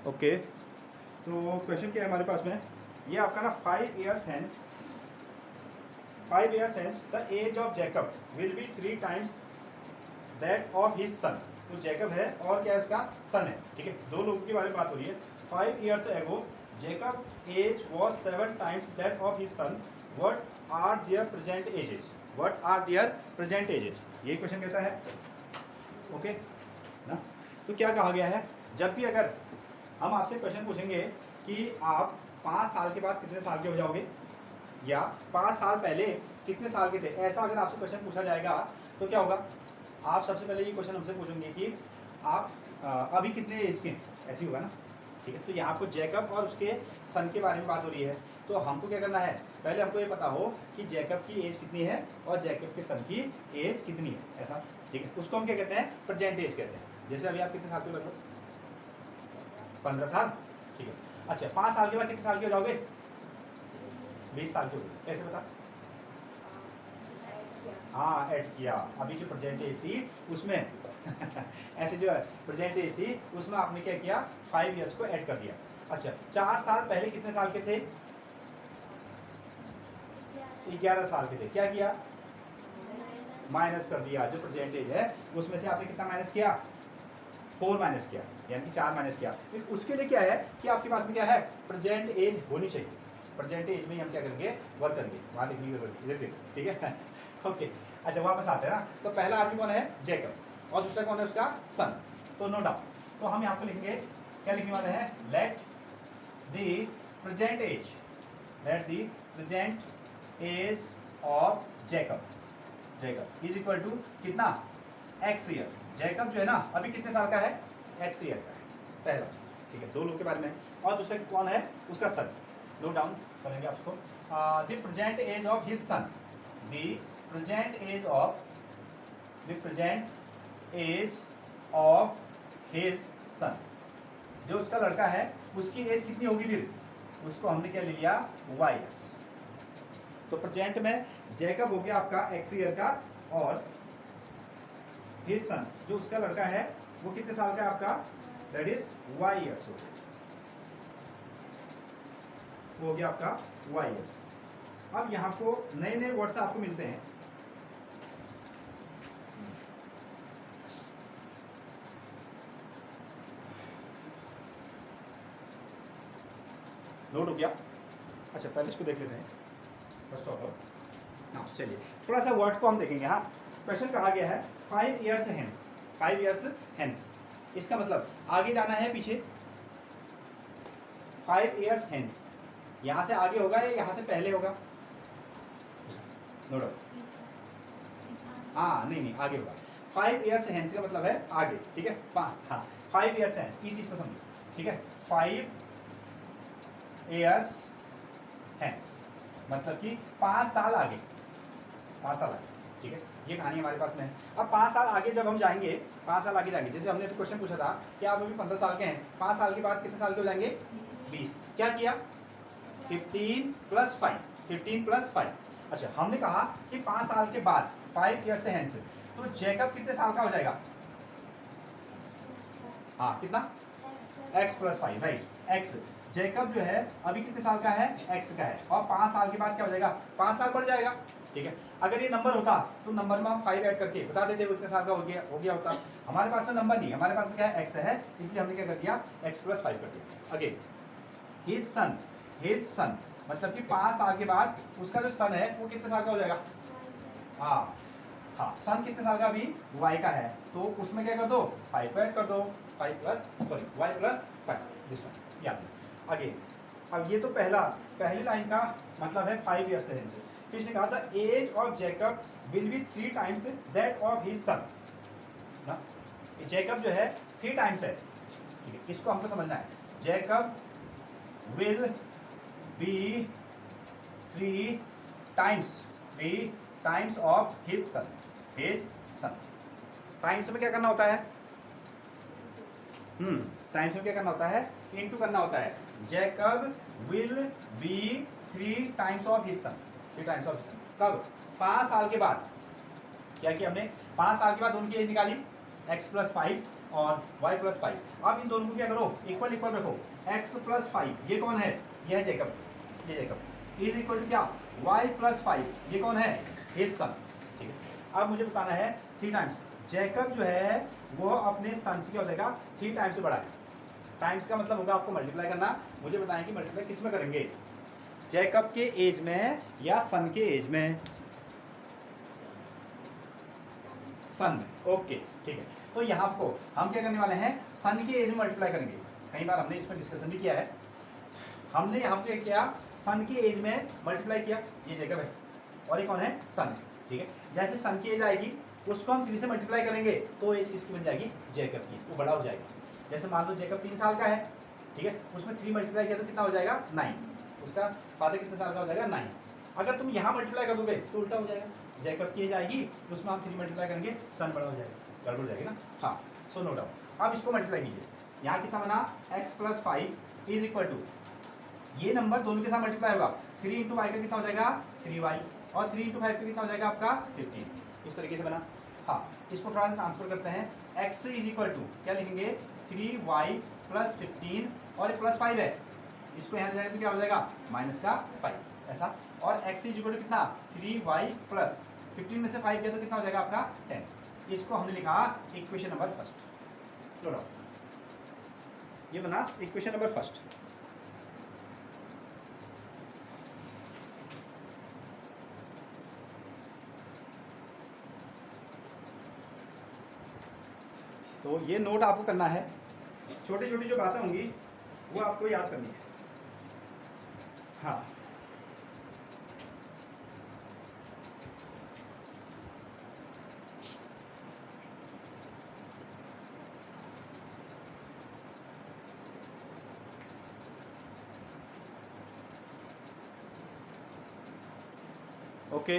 Okay, तो question क्या है हमारे पास में, ये आपका ना 5 years hence, 5 years hence the age of Jacob will be 3 times that of his son. तो जैकब है और क्या है उसका सन है, ठीक है, दो लोगों के बारे में बात हो रही है। 5 years ago Jacob age was 7 times that of his son, what are their present ages, what are their present ages, यही क्वेश्चन कहता है। ओके ना, तो क्या कहा गया है, जब भी अगर हम आपसे क्वेश्चन पूछेंगे कि आप 5 साल के बाद कितने साल के हो जाओगे, या 5 साल पहले कितने साल के थे, ऐसा अगर आपसे क्वेश्चन पूछा जाएगा तो क्या होगा, आप सबसे पहले ये क्वेश्चन हमसे पूछेंगे कि आप अभी कितने एज के हैं, ऐसी होगा ना, ठीक है। तो यहाँ आपको जैकब और उसके सन के बारे में बात हो रही है, तो हमको क्या करना है, पहले हमको ये पता हो कि जैकब की एज कितनी है और जैकब के सन की एज कितनी है, ऐसा, ठीक है। उसको हम क्या कहते हैं, प्रेजेंट एज कहते हैं। जैसे अभी आप कितने साल के हो, लगभग 15 साल, ठीक है। अच्छा, 5 साल के बाद कितने साल के हो जाओगे, 20 साल के हो गए, कैसे बता, हाँ ऐड किया, अभी जो प्रेजेंट एज थी उसमें ऐसे जो प्रेजेंट एज थी उसमें आपने क्या किया, 5 years को ऐड कर दिया। अच्छा, 4 साल पहले कितने साल के थे, 11 साल के थे, क्या किया, माइनस कर दिया, जो प्रेजेंट एज है उसमें से आपने कितना माइनस किया, 4 माइनस किया, यानी कि 4 माइनस किया। उसके लिए क्या है कि आपके पास में क्या है, प्रेजेंट एज होनी चाहिए, प्रेजेंट एज में हम क्या करेंगे, वर्क करेंगे, वहाँ लिखने की जरूरत इधर देखो, ठीक है ओके। अच्छा, वापस आते हैं ना, तो पहला आदमी कौन है, जैकब, और दूसरा कौन है उसका सन, तो नो डाउट, तो हम यहाँ पे लिखेंगे, क्या लिखने वाले हैं, let the present age, let the present age of Jacob, Jacob is equal to कितना, एक्स ईयर। जैकब जो है ना अभी कितने साल का है, एक्स ईयर का है, पहला, ठीक है, दो लोग के बारे में। और दूसरे कौन है, उसका सन, नोट डाउन करेंगे आप उसको, the present age of his son, the present age of, the present age of his son, जो उसका लड़का है उसकी एज कितनी होगी, फिर उसको हमने क्या ले लिया, वाई ईयर्स। तो प्रेजेंट में जैकब हो गया आपका एक्स ईयर का, और हिज सन जो उसका लड़का है वो कितने साल का है आपका, दैट इज वाई ईयर्स हो गया, वो हो गया आपका वाई ईयर्स। अब यहाँ को नए नए वर्ड्स आपको मिलते हैं, नोट हो गया। अच्छा, पहले इसको देख लेते हैं फर्स्ट ऑफ ऑल, हाँ चलिए थोड़ा सा वर्ड को हम देखेंगे। हाँ, क्वेश्चन कहा गया है 5 years hence, 5 years hence, इसका मतलब आगे जाना है पीछे, 5 years hence, यहाँ से आगे होगा या यहाँ से पहले होगा, नोट, हाँ नहीं आगे होगा, 5 years hence का मतलब है आगे, ठीक है, हाँ 5 years hence, इस चीज को समझो, ठीक है, 5 years hence मतलब कि 5 साल आगे, 5 साल आगे, ठीक है, ये कहानी हमारे पास में है। अब 5 साल आगे जब हम जाएंगे, 5 साल आगे जाएंगे, जैसे हमने अभी क्वेश्चन पूछा था कि आप अभी 15 साल के हैं, 5 साल के बाद कितने साल के हो जाएंगे, 20, क्या किया, 15 + 5, 15 + 5। अच्छा, हमने कहा कि 5 साल के बाद 5 years से हैंस, तो जैकब कितने साल का हो जाएगा, हाँ कितना, x + 5, राइट, x, जैकब जो है अभी कितने साल का है, x का है, और 5 साल के बाद क्या हो जाएगा, 5 साल बढ़ जाएगा, ठीक है। अगर ये नंबर होता तो नंबर में हम 5 ऐड करके बता देते कितने साल का हो गया होता। हमारे पास में नंबर नहीं, हमारे पास में क्या है, x है, इसलिए हमने क्या कर दिया, x + 5 कर दिया। अगेन हिज सन मतलब कि 5 साल के बाद उसका जो सन है वो कितने साल का हो जाएगा, हाँ हाँ, सन कितने साल का अभी, y का है, तो उसमें क्या कर दो, 5 को ऐड कर दो, y + 5, दिस वन, याद है। अगेन अब ये तो पहली लाइन का मतलब है 5 years से हैंस। फिर इसने कहा था age of Jacob will be 3 times that of his son ना, जैकब जो है 3 times है, ठीक है, इसको हमको समझना है, Jacob will be 3 times of his sun, times में क्या करना होता है, टाइम्स में क्या करना होता है, इनटू करना होता है, Jacob will be 3 times of his sun, 3 times of his सन, कब, 5 साल के बाद, क्या किया हमने, 5 साल के बाद उनकी एज निकाली, एक्स प्लस फाइव और वाई प्लस फाइव। अब इन दोनों को क्या करो, इक्वल इक्वल रखो। एक्स प्लस फाइव ये कौन है, ये है जेकब, ये जेकब इज इक्वल टू क्या, वाई प्लस फाइव ये कौन है, हिज सन। ठीक है, अब मुझे बताना है 3 टाइम्स जेकब जो है वो अपने सन से क्या हो जाएगा, 3 टाइम्स से बड़ा है। टाइम्स का मतलब होगा आपको मल्टीप्लाई करना। मुझे बताएं कि मल्टीप्लाई किस में करेंगे, जेकब के एज में या सन के एज में, सन में। ओके ठीक है, तो यहाँ को हम क्या करने वाले हैं, सन के एज में मल्टीप्लाई करेंगे। कई बार हमने इस पर डिस्कशन भी किया है। हमने यहाँ पे किया, सन के एज में मल्टीप्लाई किया, ये जेकब है और ये कौन है, सन है। ठीक है, जैसे सन की एज आएगी उसको हम 3 से मल्टीप्लाई करेंगे तो एज किसकी बन जाएगी, जेकब की, वो बड़ा हो जाएगा। जैसे मान लो जेकब 3 साल का है, ठीक है, उसमें 3 मल्टीप्लाई किया तो कितना हो जाएगा, 9। उसका फादर कितने साल का हो जाएगा, 9। अगर तुम यहाँ मल्टीप्लाई कर दोगे तो उल्टा हो जाएगा, जेकब की एज आएगी उसमें हम 3 मल्टीप्लाई करेंगे, सन बड़ा हो जाएगा, गड़बड़ हो जाएगी ना। हाँ, सो नो डाउट। अब इसको मल्टीप्लाई कीजिए, यहाँ कितना बना, x plus five is equal to, ये नंबर दोनों के साथ मल्टीप्लाई होगा, 3 इंटू वाई का कितना हो जाएगा, 3y, और 3 इंटू फाइव का कितना हो जाएगा आपका 15। इस तरीके से बना। हाँ, इसको थोड़ा सा ट्रांसफर करते हैं, x इज इक्वल टू क्या लिखेंगे, 3y प्लस 15 और प्लस 5 है, इसको यहाँ ले जाएंगे तो क्या हो जाएगा, माइनस का 5 ऐसा। और x इज इक्वल टू कितना, 3y प्लस 15 में से 5 गया तो कितना हो जाएगा आपका 10। इसको हमने लिखा इक्वेशन नंबर फर्स्ट। लो ये बना इक्वेशन नंबर फर्स्ट। तो ये नोट आपको करना है, छोटी छोटी जो बातें होंगी वो आपको याद करनी है। हाँ, ओके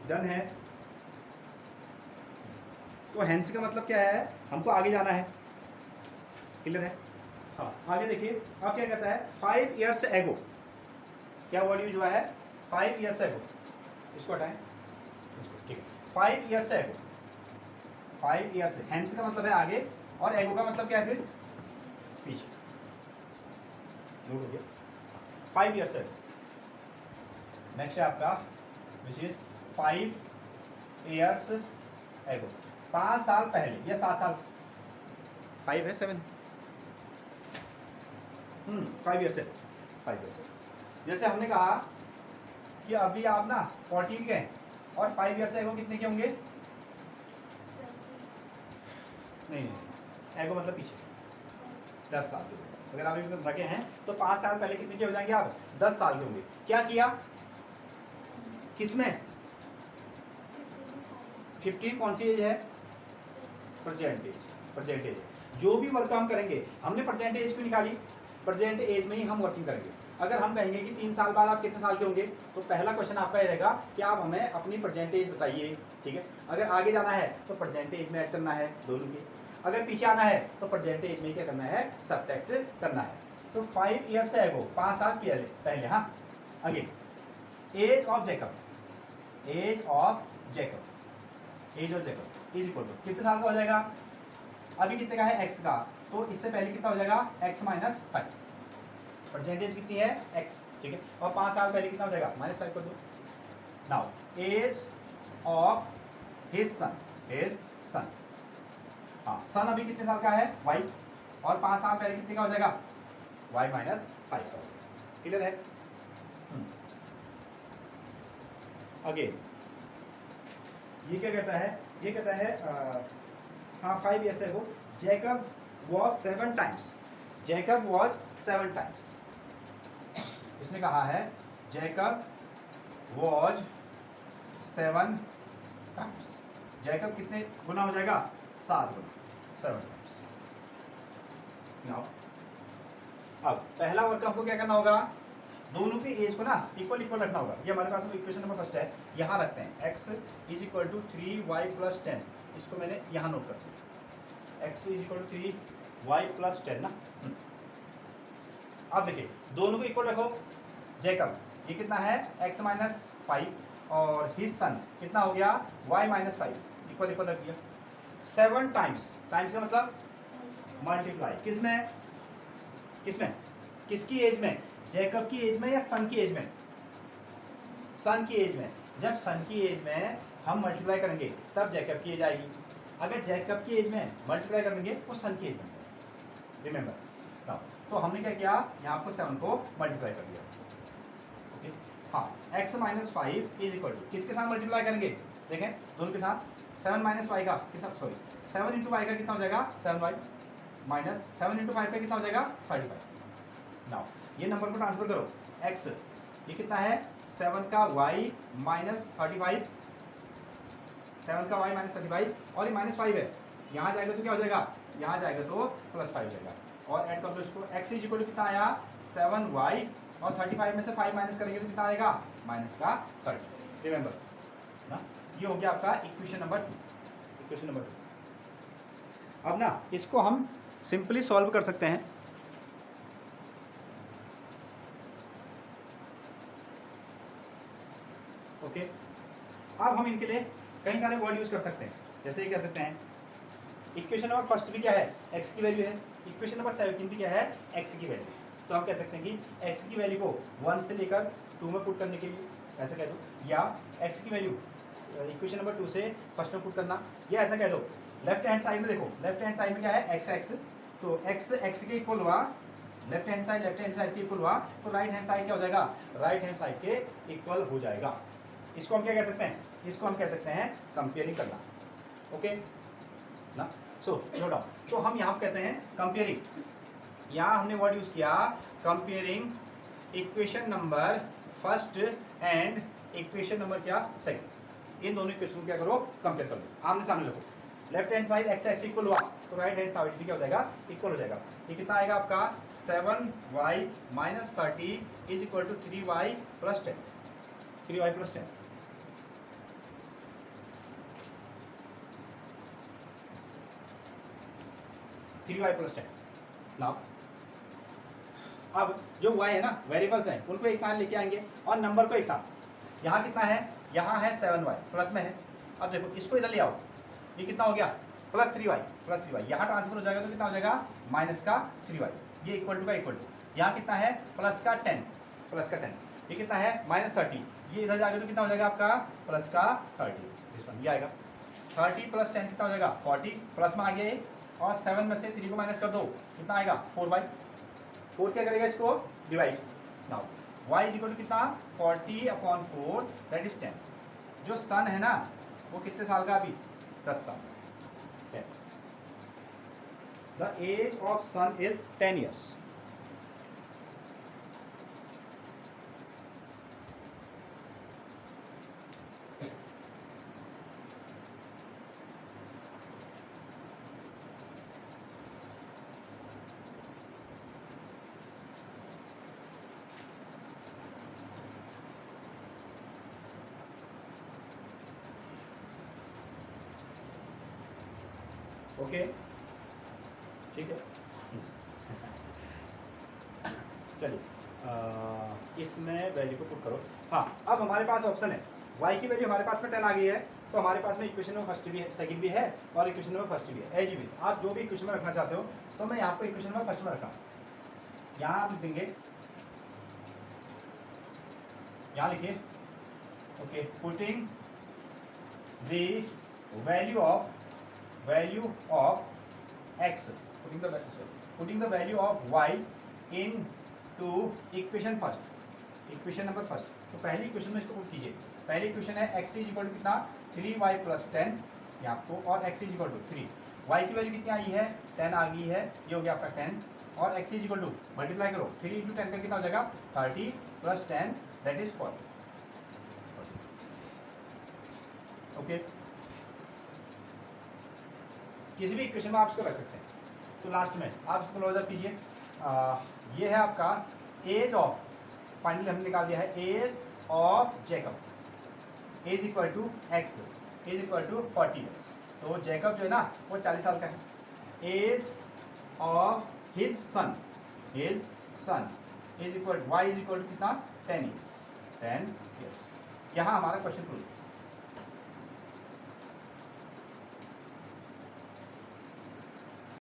डन है। तो हैंस का मतलब क्या है, हमको आगे जाना है, क्लियर है। हाँ, आगे देखिए, अब क्या कहता है, 5 ईयर्स एगो, क्या वर्ड यूज हुआ है, 5 ईयर्स एगो, इसको हटाएं, इसको, ठीक है, 5 ईयर्स एगो, 5 ईयर्स, हैंस का मतलब है आगे और एगो का मतलब क्या है, फिर पीछे, नोट हो गया, 5 ईयर्स एगो। नेक्स्ट है आपका विच इज 5 ईयर्स एगो, 5 साल पहले या 7 साल, 5 है 7, 5 ईयर्स एगो, 5 ईयर्स एगो। जैसे हमने कहा कि अभी आप ना 14 के हैं और 5 ईयर्स एगो कितने के होंगे, नहीं एगो मतलब पीछे 10 साल के। अगर आप इसमें रखे हैं तो 5 साल पहले कितने के हो जाएंगे आप, 10 साल के होंगे। क्या किया, किसमें, 15 कौन सी एज है, परसेंटेज, परसेंटेज। जो भी वर्क हम करेंगे, हमने परसेंटेज क्यों निकाली, प्रेजेंट एज में ही हम वर्किंग करेंगे। अगर हम कहेंगे कि 3 साल बाद आप कितने साल के होंगे, तो पहला क्वेश्चन आपका ये रहेगा कि आप हमें अपनी प्रेजेंट एज बताइए, ठीक है। अगर आगे जाना है तो प्रेजेंट एज में ऐड करना है दोनों के, अगर पीछे आना है तो प्रेजेंट एज में क्या करना है, सब्ट्रैक्ट करना है। तो 5 ईयर्स एगो, 5 साल पहले। हाँ, आगे age of Jacob, age of Jacob, age of Jacob is equal to कितने साल का हो जाएगा, अभी कितने का है, एक्स का, तो इससे पहले कितना हो जाएगा, एक्स माइनस 5, परसेंटेज कितनी है, एक्स, ठीक है। और 5 साल पहले कितना हो जाएगा, -5 कर दो। Now age of his son, his son, हाँ सन अभी कितने साल का है, वाई, और 5 साल पहले कितने का हो जाएगा, वाई माइनस 5 का, क्लियर है। अगेन ये क्या कहता है, ये कहता है हाँ 5 years ago Jacob was 7 times, Jacob was 7 times. इसने कहा है जैकब वॉज 7 टाइम्स, जैकब कितने गुना हो जाएगा, 7 गुना, 7 टाइम्स। नाउ अब पहला वर्क आपको क्या करना होगा, दोनों की एज को ना इक्वल इक्वल रखना होगा। ये हमारे पास में इक्वेशन नंबर फर्स्ट है, यहाँ रखते हैं x is equal to 3y plus 10, इसको मैंने यहाँ नोट कर दिया, x is equal to 3y plus 10 ना। अब देखिए दोनों को इक्वल रखो, जैकब ये कितना है, x माइनस 5 और हिज सन कितना हो गया, y माइनस 5, इक्वल इक्वल रख दिया। 7 टाइम्स, टाइम्स का मतलब मल्टीप्लाई, किसमें किसमें किसकी एज में, जैकब की एज में या सन की एज में, सन की एज में। जब सन की एज में हम मल्टीप्लाई करेंगे तब जैकब की एज आएगी, अगर जैकब की एज में मल्टीप्लाई करेंगे वो सन की एज बन जाएगी, रिमेंबर ना। तो हमने क्या किया, यहाँ पर 7 को मल्टीप्लाई कर दिया, ओके। हाँ, x minus 5 is equal to किसके साथ मल्टीप्लाई करेंगे, देखें दोनों के साथ, 7 माइनस वाई का कितना, सॉरी 7 इंटू वाई का कितना हो जाएगा 7y, माइनस 7 इंटू 5 का कितना हो जाएगा 35। नाउ ये नंबर को ट्रांसफर करो, x ये कितना है 7 का y माइनस 35, 7 का y माइनस 35 और ये माइनस 5 है, यहाँ जाएगा तो क्या हो जाएगा, यहाँ जाएगा तो प्लस 5 हो जाएगा। और ऐड कर दो इसको, x इज इक्वल टू कितना आया 7y और 35 में से 5 माइनस करेंगे तो कितना आएगा माइनस का 30, रिमेंबर ना। ये हो गया आपका इक्वेशन नंबर 2, इक्वेशन नंबर 2। अब ना इसको हम सिंपली सॉल्व कर सकते हैं, ओके। अब हम इनके लिए कई सारे वर्ड यूज कर सकते हैं, जैसे ये कह सकते हैं इक्वेशन नंबर फर्स्ट भी क्या है x की वैल्यू है, इक्वेशन नंबर 17 भी क्या है x की वैल्यू। तो हम कह सकते हैं कि x की वैल्यू को 1 से लेकर 2 में पुट करने के लिए ऐसा कह दो, या x की वैल्यू इक्वेशन नंबर 2 से फर्स्ट में पुट करना, या ऐसा कह दो लेफ्ट हैंड साइड में देखो, लेफ्ट हैंड साइड में क्या है x, तो x के इक्वल हुआ, लेफ्ट हैंड साइड के इक्वल हुआ तो राइट हैंड साइड क्या हो जाएगा, राइट हैंड साइड के इक्वल हो जाएगा। इसको हम क्या कह सकते हैं, इसको हम कह सकते हैं कंपेयरिंग करना, ओके ना। सो नो डाउट, तो हम यहाँ कहते हैं कंपेयरिंग, यहाँ हमने वर्ड यूज किया comparing equation number first and equation number क्या सेकंड, इन दोनों इक्वेशन को क्या करो कंपेयर कर लो, आमने सामने रखो। Left hand side x equal हुआ तो राइट हैंड साइड भी क्या हो जाएगा इक्वल हो जाएगा। ये कितना आएगा आपका 7y minus 30 is equal to 3y plus 10, 3y plus 10, plus 10। Now अब जो y है ना वेरिएबल्स हैं उनको एक साथ लेके आएंगे और नंबर को एक साथ, यहाँ कितना है, यहाँ है 7y प्लस में है, अब देखो इसको इधर ले आओ, ये कितना हो गया प्लस 3y, यहाँ ट्रांसफर हो जाएगा तो कितना हो जाएगा माइनस का 3y, ये इक्वल टू का इक्वल टू, यहाँ कितना है प्लस का 10, ये कितना है माइनस 30, ये इधर जाएगा तो कितना हो जाएगा आपका प्लस का 30, ये आएगा 30 प्लस 10 कितना हो जाएगा 40, प्लस में आ गया ये, और 7 में से 3 को माइनस कर दो कितना आएगा 4y, 4 क्या करेगा इसको divide. Now y is equal to कितना 40/4 दैट इज 10। जो सन है ना वो कितने साल का अभी 10 साल, the age of son is 10 years। Okay ठीक है, चलिए इसमें वैल्यू को पुट करो। हाँ, अब हमारे पास ऑप्शन है y की वैल्यू हमारे पास में 10 आ गई है, तो हमारे पास में इक्वेशन नंबर फर्स्ट भी है, सेकंड भी है और इक्वेशन नंबर फर्स्ट भी है, एज आप जो भी इक्वेशन में रखना चाहते हो, तो मैं यहाँ पर इक्वेशन नंबर फर्स्ट में रखा, यहाँ आप लिख देंगे, यहाँ लिखिए okay, putting the value of x, putting the value of y into equation first, equation number first. तो पहली इक्वेशन में इसको पुट कीजिए, पहली इक्वेशन है x इज इक्वल टू कितना 3y प्लस 10 ये आपको, और x is equal to 3, y की वैल्यू कितनी आई है 10 आ गई है, ये हो गया आपका 10, और x is equal to multiply करो 3 इंटू 10 का कितना हो जाएगा 30 प्लस 10 दैट इज 40, ओके। किसी भी इक्वेशन में आप इसको रख सकते हैं। तो लास्ट में आप इसको क्लोज अप कीजिए, ये है आपका एज ऑफ, फाइनली हमने निकाल दिया है age of Jacob, age equal to x is equal to 40 years। तो जैकब जो है ना वो 40 साल का है। Age of his son is equal y is equal to कितना 10 years, 10 years। यहाँ हमारा क्वेश्चन क्लोज।